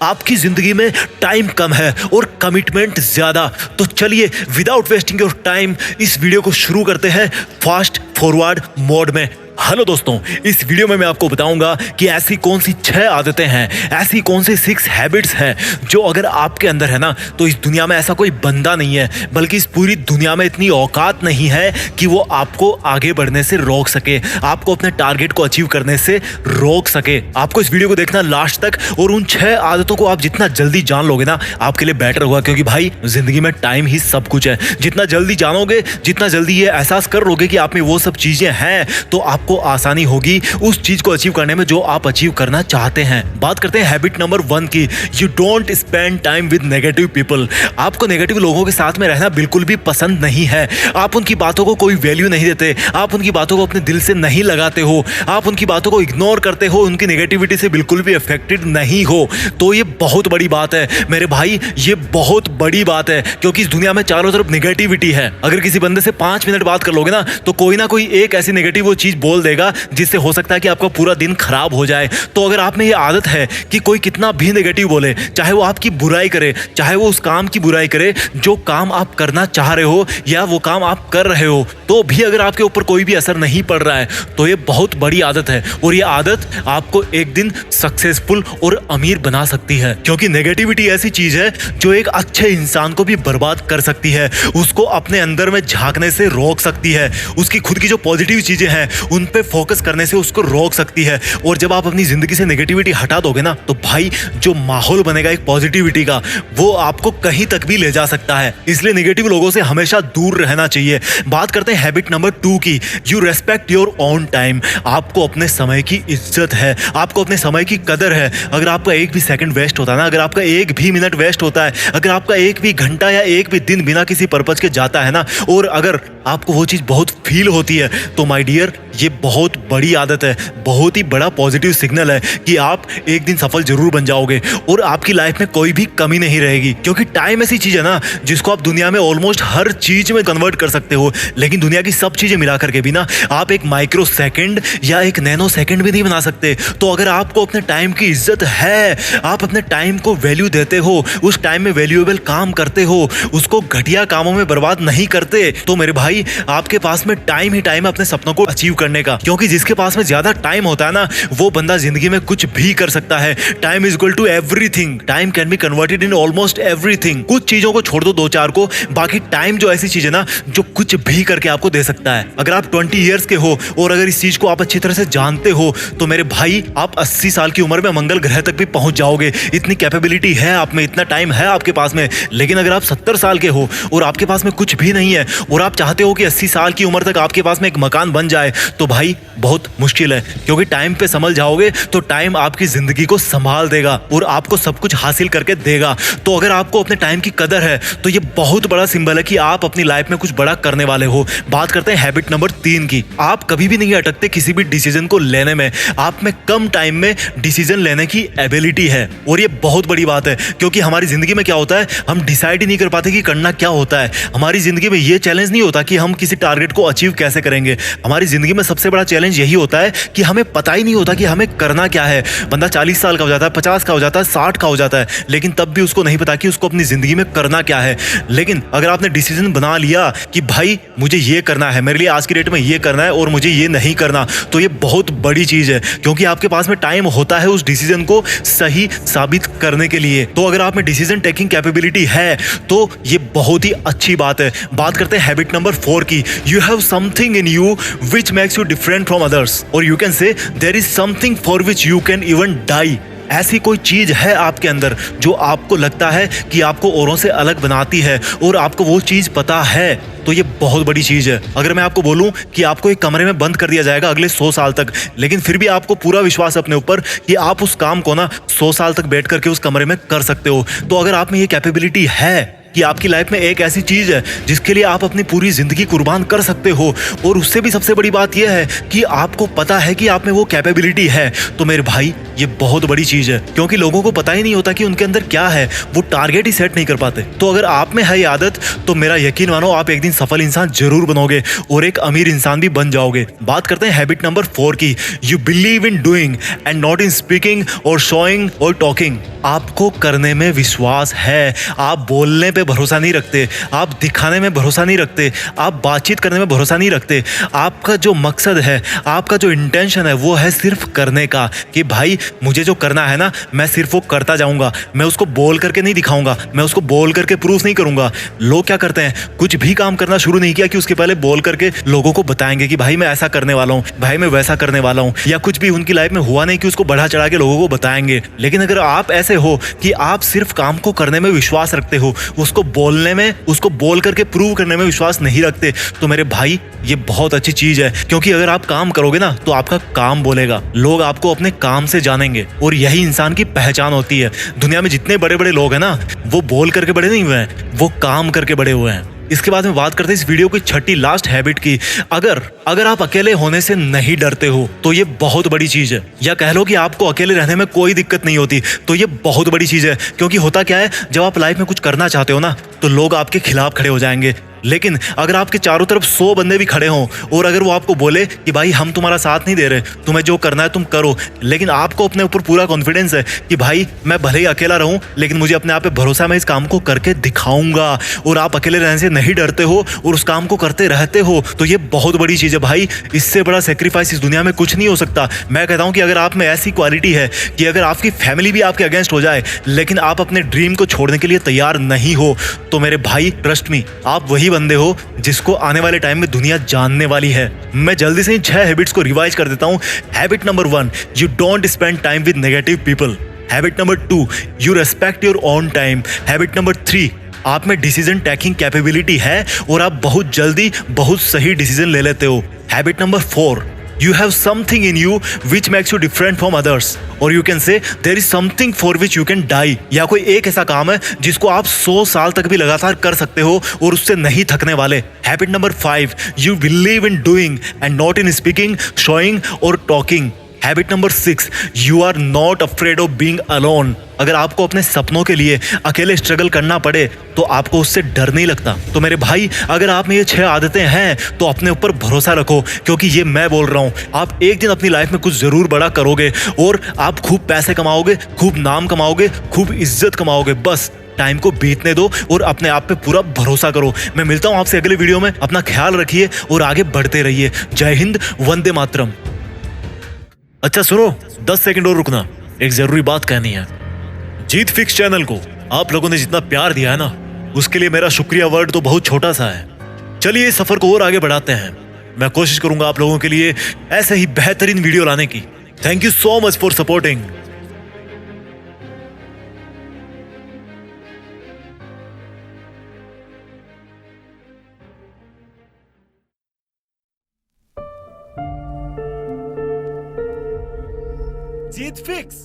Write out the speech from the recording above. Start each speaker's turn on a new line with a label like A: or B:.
A: आपकी जिंदगी में टाइम कम है और कमिटमेंट ज्यादा। तो चलिए विदाउट वेस्टिंग योर टाइम इस वीडियो को शुरू करते हैं फास्ट फॉरवर्ड मोड में। हेलो दोस्तों, इस वीडियो में मैं आपको बताऊंगा कि ऐसी कौन सी 6 आदतें हैं, ऐसी कौन सी 6 हैबिट्स हैं जो अगर आपके अंदर है ना तो इस दुनिया में ऐसा कोई बंदा नहीं है, बल्कि इस पूरी दुनिया में इतनी औकात नहीं है कि वो आपको आगे बढ़ने से रोक सके, आपको अपने टारगेट को अचीव करने से रोक सके। आपको इस वीडियो को देखना लास्ट तक और उन 6 आदतों को आप जितना जल्दी जान लोगे ना आपके लिए बेटर होगा, क्योंकि भाई जिंदगी में टाइम ही सब कुछ है। जितना जल्दी जानोगे, जितना जल्दी ये एहसास कर लोगे कि आप में वो सब चीजें हैं, तो आपको आसानी होगी उस चीज को अचीव करने में जो आप अचीव करना चाहते हैं। बात करते हैं हैबिट नंबर 1 की। You don't spend time with negative people. आपको नेगेटिव लोगों के साथ में रहना बिल्कुल भी पसंद नहीं है। आप उनकी बातों को कोई वैल्यू नहीं देते, आप उनकी बातों को अपने दिल से नहीं लगाते हो, आप उनकी बातों को इग्नोर करते हो, उनकी नेगेटिविटी से बिल्कुल भी अफेक्टेड नहीं हो। तो ये बहुत बड़ी बात है मेरे भाई, ये बहुत बड़ी बात है, क्योंकि इस दुनिया में चारों तरफ नेगेटिविटी है। अगर किसी बंदे से 5 मिनट बात कर लोगे ना तो कोई ना कोई एक ऐसी नेगेटिव वो चीज बोल देगा जिससे हो सकता है कि आपका पूरा दिन खराब हो जाए। तो अगर आप में ये आदत है कि कोई कितना भी नेगेटिव बोले, चाहे वो आपकी बुराई करे, चाहे वो उस काम की बुराई करे जो काम आप करना चाह रहे हो या वो काम आप कर रहे हो, तो भी अगर आपके ऊपर कोई भी असर नहीं पड़ रहा है तो ये बहुत बड़ी आदत है। और ये आदत आपको एक दिन सक्सेसफुल और अमीर बना सकती है, क्योंकि नेगेटिविटी ऐसी चीज है जो एक अच्छे इंसान को भी बर्बाद कर सकती है, उसको अपने अंदर में झांकने से रोक सकती है, उसकी खुद की जो पॉजिटिव चीजें हैं उन पे फोकस करने से उसको रोक सकती है। और जब आप अपनी जिंदगी से नेगेटिविटी हटा दोगे ना तो भाई जो माहौल बनेगा एक पॉजिटिविटी का, वो आपको कहीं तक भी ले जा सकता है। इसलिए नेगेटिव लोगों से हमेशा दूर रहना चाहिए। बात करते हैं हैबिट नंबर 2 की। You respect your own time. आपको अपने समय की इज्जत है, आपको अपने समय की कदर है। अगर आपका एक भी सेकंड वेस्ट होता है ना, अगर आपका एक भी मिनट वेस्ट होता है, अगर आपका एक भी घंटा या एक भी दिन बिना किसी पर्पज के जाता है ना, और अगर आपको वो चीज बहुत फील होती है, तो माय डियर ये बहुत बड़ी आदत है, बहुत ही बड़ा पॉजिटिव सिग्नल है कि आप एक दिन सफल जरूर बन जाओगे और आपकी लाइफ में कोई भी कमी नहीं रहेगी। क्योंकि टाइम ऐसी चीज है ना जिसको आप दुनिया में ऑलमोस्ट हर चीज में कन्वर्ट कर सकते हो, लेकिन दुनिया की सब चीजें मिला करके भी ना आप एक माइक्रो सेकंड या एक नैनो सेकंड भी नहीं बना सकते। तो अगर आपको अपने टाइम की इज्जत है, आप अपने टाइम को वैल्यू देते हो, उस टाइम में वैल्यूएबल काम करते हो, उसको घटिया कामों में बर्बाद नहीं करते, तो मेरे भाई आपके पास में टाइम ही टाइम है अपने सपनों को अचीव करने का। क्योंकि जिसके पास में ज्यादा टाइम होता है ना वो बंदा जिंदगी में कुछ भी कर सकता है। Time is equal to everything. Time can be converted in almost everything. कुछ चीजों को छोड़ दो 2-4 को, बाकी टाइम जो ऐसी चीज है ना जो कुछ भी करके आपको दे सकता है। अगर आप 20 ईयर्स के हो और अगर इस चीज को आप अच्छी तरह से जानते हो तो मेरे भाई आप 80 साल की उम्र में मंगल ग्रह तक भी पहुंच जाओगे। इतनी कैपेबिलिटी है आप में, इतना टाइम है आपके पास में। लेकिन अगर आप 70 साल के हो और आपके पास में कुछ भी नहीं है और आप चाहते हो कि 80 साल की उम्र तक आपके पास में एक मकान बन जाए, तो भाई बहुत मुश्किल है। क्योंकि टाइम पे संभल जाओगे तो टाइम आपकी जिंदगी को संभाल देगा और आपको सब कुछ हासिल करके देगा। तो अगर आपको अपने टाइम की कदर है तो ये बहुत बड़ा सिंबल है कि आप अपनी लाइफ में कुछ बड़ा करने वाले हो। बात करते हैं हैबिट नंबर 3 की। आप कभी भी नहीं अटकते किसी भी डिसीजन को लेने में। आप में कम टाइम में डिसीजन लेने की एबिलिटी है और ये बहुत बड़ी बात है, क्योंकि हमारी जिंदगी में क्या होता है, हम डिसाइड ही नहीं कर पाते कि करना क्या होता है। हमारी जिंदगी में ये चैलेंज नहीं होता कि हम किसी टारगेट को अचीव कैसे करेंगे। हमारी जिंदगी में सबसे बड़ा चैलेंज यही होता है कि हमें पता ही नहीं होता कि हमें करना क्या है। बंदा 40 साल का हो जाता है, 50 का हो जाता है, 60 का हो जाता है, लेकिन तब भी उसको नहीं पता कि उसको अपनी जिंदगी में करना क्या है। लेकिन अगर आपने डिसीजन बना लिया कि भाई मुझे ये करना है, मेरे लिए आज की डेट में ये करना है और मुझे ये नहीं करना, तो ये बहुत बड़ी चीज है, क्योंकि आपके पास में टाइम होता है उस डिसीजन को सही साबित करने के लिए। तो अगर आप में डिसीजन टेकिंग कैपेबिलिटी है तो ये बहुत ही अच्छी बात है। बात करते हैं हैबिट नंबर 4 की। You have something in you which makes you different from others, और you can say there is something for which you can even die. ऐसी कोई चीज है आपके अंदर जो आपको लगता है कि आपको औरों से अलग बनाती है और आपको वो चीज पता है, तो ये बहुत बड़ी चीज है। अगर मैं आपको बोलूं कि आपको एक कमरे में बंद कर दिया जाएगा अगले 100 साल तक, लेकिन फिर भी आपको पूरा विश्वास अपने ऊपर कि आप उस काम को ना 100 साल तक बैठ करके उस कमरे में कर सकते हो, तो अगर आप में ये कैपेबिलिटी है कि आपकी लाइफ में एक ऐसी चीज है जिसके लिए आप अपनी पूरी जिंदगी कुर्बान कर सकते हो, और उससे भी सबसे बड़ी बात यह है कि आपको पता है कि आप में वो कैपेबिलिटी है, तो मेरे भाई ये बहुत बड़ी चीज है। क्योंकि लोगों को पता ही नहीं होता कि उनके अंदर क्या है, वो टारगेट ही सेट नहीं कर पाते। तो अगर आप में है ये आदत, तो मेरा यकीन मानो आप एक दिन सफल इंसान जरूर बनोगे और एक अमीर इंसान भी बन जाओगे। बात करते हैं हैबिट नंबर 4 की। You believe in doing and not in speaking और शोइंग और टॉकिंग। आपको करने में विश्वास है, आप बोलने पे भरोसा नहीं रखते, आप दिखाने में भरोसा नहीं रखते, आप बातचीत करने में भरोसा नहीं रखते। आपका जो मकसद है, आपका जो इंटेंशन है, वो है सिर्फ करने का, कि भाई मुझे जो करना है ना, मैं सिर्फ वो करता जाऊंगा। मैं उसको बोल करके नहीं दिखाऊंगा, मैं उसको बोल करके प्रूफ नहीं करूंगा। लोग क्या करते हैं, कुछ भी काम करना शुरू नहीं किया कि उसके पहले बोल करके लोगों को बताएंगे कि भाई मैं ऐसा करने वाला हूँ, भाई मैं वैसा करने वाला हूँ, या कुछ भी उनकी लाइफ में हुआ नहीं कि उसको बढ़ा चढ़ा के लोगों को बताएंगे। लेकिन अगर आप ऐसे हो कि आप सिर्फ काम को करने में विश्वास रखते हो, उसको बोलने में, उसको बोल करके प्रूव करने में विश्वास नहीं रखते, तो मेरे भाई ये बहुत अच्छी चीज है। क्योंकि अगर आप काम करोगे ना, तो आपका काम बोलेगा, लोग आपको अपने काम से जानेंगे, और यही इंसान की पहचान होती है। दुनिया में जितने बड़े बड़े लोग हैं ना, वो बोल करके बड़े नहीं हुए हैं, वो काम करके बड़े हुए हैं। इसके बाद में बात करते हैं इस वीडियो की छठी लास्ट हैबिट की। अगर आप अकेले होने से नहीं डरते हो, तो ये बहुत बड़ी चीज है। या कह लो कि आपको अकेले रहने में कोई दिक्कत नहीं होती, तो ये बहुत बड़ी चीज है। क्योंकि होता क्या है, जब आप लाइफ में कुछ करना चाहते हो ना, तो लोग आपके खिलाफ खड़े हो जाएंगे। लेकिन अगर आपके चारों तरफ 100 बंदे भी खड़े हों, और अगर वो आपको बोले कि भाई हम तुम्हारा साथ नहीं दे रहे, तुम्हें जो करना है तुम करो, लेकिन आपको अपने ऊपर पूरा कॉन्फिडेंस है कि भाई मैं भले ही अकेला रहूं, लेकिन मुझे अपने आप पे भरोसा, मैं इस काम को करके दिखाऊंगा, और आप अकेले रहने से नहीं डरते हो और उस काम को करते रहते हो, तो ये बहुत बड़ी चीज है भाई। इससे बड़ा सेक्रीफाइस इस दुनिया में कुछ नहीं हो सकता। मैं कहता हूं कि अगर आप में ऐसी क्वालिटी है कि अगर आपकी फैमिली भी आपके अगेंस्ट हो जाए, लेकिन आप अपने ड्रीम को छोड़ने के लिए तैयार नहीं हो, तो मेरे भाई ट्रस्ट मी, आप वही बंदे हो जिसको आने वाले टाइम में दुनिया जानने वाली है। मैं जल्दी से इन 6 हैबिट्स को रिवाइज कर देता हूं। Habit number 1, you don't spend time with negative people. Habit number 2, you respect your own time. Habit number 3, आप में डिसीजन टेकिंग कैपेबिलिटी है और आप बहुत जल्दी बहुत सही डिसीजन ले लेते हो। Habit number 4, you have something in you which makes you different from others, or you can say there is something for which you can die। या कोई एक ऐसा काम है जिसको आप 100 साल तक भी लगातार कर सकते हो और उससे नहीं थकने वाले। Habit number 5, you believe in doing and not in speaking, showing or talking। Habit number 6, you are not afraid of being alone. अगर आपको अपने सपनों के लिए अकेले स्ट्रगल करना पड़े, तो आपको उससे डर नहीं लगता। तो मेरे भाई, अगर आप में ये 6 आदतें हैं, तो अपने ऊपर भरोसा रखो, क्योंकि ये मैं बोल रहा हूँ, आप एक दिन अपनी लाइफ में कुछ जरूर बड़ा करोगे, और आप खूब पैसे कमाओगे, खूब नाम कमाओगे, खूब इज्जत कमाओगे। बस टाइम को बीतने दो और अपने आप पे पूरा भरोसा करो। मैं मिलता हूँ आपसे अगले वीडियो में। अपना ख्याल रखिए और आगे बढ़ते रहिए। जय हिंद, वंदे मातरम। अच्छा सुनो, 10 सेकंड और रुकना, एक जरूरी बात कहनी है। जीत फिक्स चैनल को आप लोगों ने जितना प्यार दिया है ना, उसके लिए मेरा शुक्रिया वर्ड तो बहुत छोटा सा है। चलिए इस सफर को और आगे बढ़ाते हैं। मैं कोशिश करूंगा आप लोगों के लिए ऐसे ही बेहतरीन वीडियो लाने की। Thank you so much for supporting. Jeet fix.